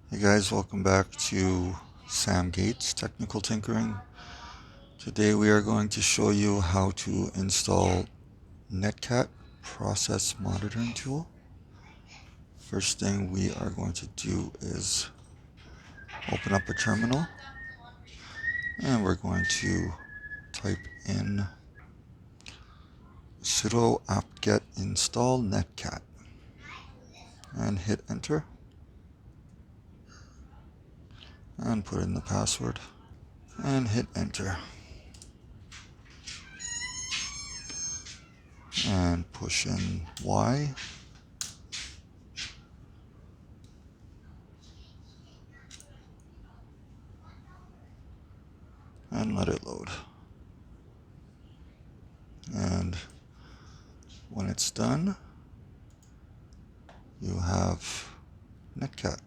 Hey guys, welcome back to Sam Gates Technical Tinkering. Today we are going to show you how to install netcat process monitoring tool. First thing we are going to do is open up a terminal and we're going to type in sudo apt-get install netcat and hit enter and put in the password and hit enter and push in Y and let it load. And when it's done, you have netcat.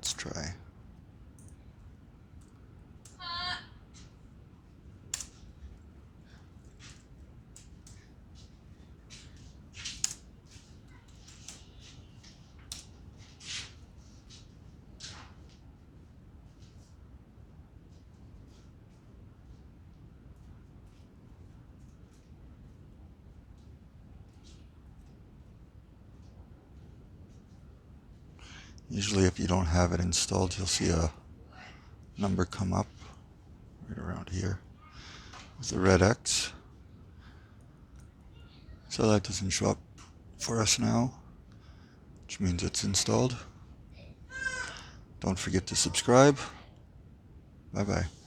Let's try. Usually if you don't have it installed, you'll see a number come up right around here with a red X. So that doesn't show up for us now, which means it's installed. Don't forget to subscribe. Bye bye.